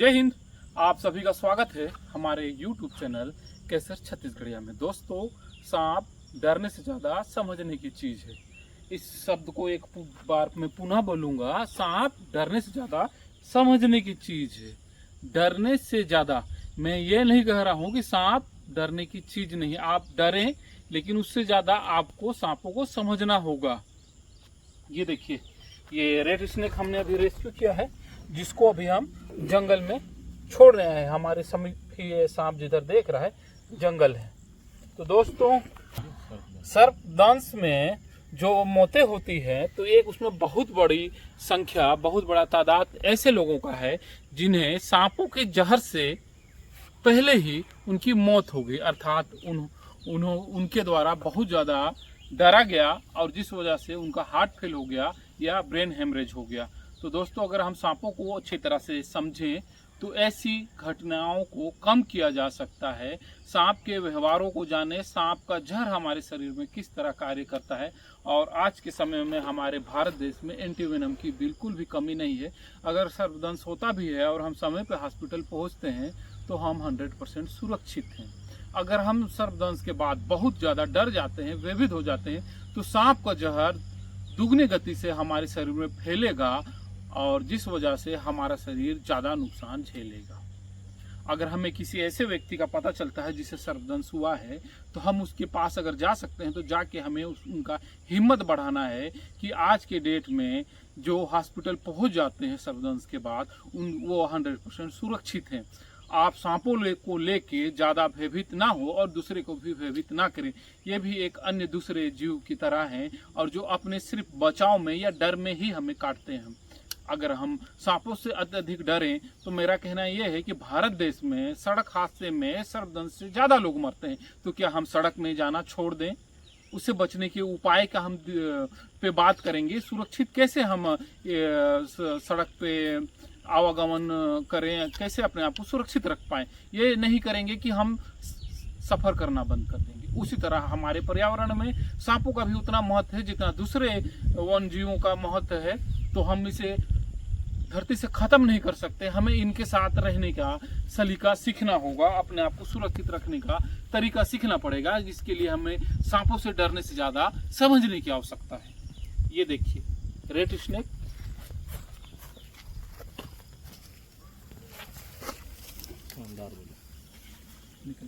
जय हिंद। आप सभी का स्वागत है हमारे YouTube चैनल कैसर छत्तीसगढ़िया में। दोस्तों, सांप डरने से ज़्यादा समझने की चीज़ है। इस शब्द को एक बार मैं पुनः बोलूँगा, सांप डरने से ज़्यादा समझने की चीज़ है। डरने से ज़्यादा, मैं ये नहीं कह रहा हूँ कि सांप डरने की चीज़ नहीं। आप डरें, लेकिन उससे ज़्यादा आपको सांपों को समझना होगा। ये देखिए, ये रेड स्नेक हमने अभी रेस्क्यू किया है, जिसको अभी हम जंगल में छोड़ रहे हैं। हमारे समीप ही ये सांप जिधर देख रहा है जंगल है। तो दोस्तों, सर्पदंश में जो मौतें होती है, तो एक उसमें बहुत बड़ी संख्या, बहुत बड़ा तादाद ऐसे लोगों का है जिन्हें सांपों के जहर से पहले ही उनकी मौत हो गई, अर्थात उनके द्वारा बहुत ज़्यादा डरा गया और जिस वजह से उनका हार्ट फेल हो गया या ब्रेन हेमरेज हो गया। तो दोस्तों, अगर हम सांपों को अच्छी तरह से समझें तो ऐसी घटनाओं को कम किया जा सकता है। सांप के व्यवहारों को जाने, सांप का जहर हमारे शरीर में किस तरह कार्य करता है। और आज के समय में हमारे भारत देश में एंटीवेनम की बिल्कुल भी कमी नहीं है। अगर सर्पदंश होता भी है और हम समय पर हॉस्पिटल पहुंचते हैं तो हम 100% सुरक्षित हैं। अगर हम सर्पदंश के बाद बहुत ज़्यादा डर जाते हैं, भयभीत हो जाते हैं, तो सांप का जहर दुगनी गति से हमारे शरीर में फैलेगा और जिस वजह से हमारा शरीर ज़्यादा नुकसान झेलेगा। अगर हमें किसी ऐसे व्यक्ति का पता चलता है जिसे सर्पदंश हुआ है, तो हम उसके पास अगर जा सकते हैं तो जाके हमें उनका हिम्मत बढ़ाना है कि आज के डेट में जो हॉस्पिटल पहुंच जाते हैं सर्पदंश के बाद, वो 100% सुरक्षित हैं। आप सांपों को लेके ज़्यादा भयभीत ना हो और दूसरे को भी भयभीत ना करें। ये भी एक अन्य दूसरे जीव की तरह हैं और जो अपने सिर्फ बचाव में या डर में ही हमें काटते हैं। अगर हम सांपों से अत्यधिक डरें तो मेरा कहना यह है कि भारत देश में सड़क हादसे में सर्पदंश से ज़्यादा लोग मरते हैं। तो क्या हम सड़क में जाना छोड़ दें? उससे बचने के उपाय का हम पे बात करेंगे। सुरक्षित कैसे हम सड़क पे आवागमन करें, कैसे अपने आप को सुरक्षित रख पाएं। ये नहीं करेंगे कि हम सफ़र करना बंद कर देंगे। उसी तरह हमारे पर्यावरण में सांपों का भी उतना महत्व है जितना दूसरे वन जीवों का महत्व है। तो हम इसे धरती से ख़त्म नहीं कर सकते। हमें इनके साथ रहने का सलीका सीखना होगा, अपने आप को सुरक्षित रखने का तरीका सीखना पड़ेगा, जिसके लिए हमें सांपों से डरने से ज़्यादा समझने की आवश्यकता है। ये देखिए, रेड स्नेक निकल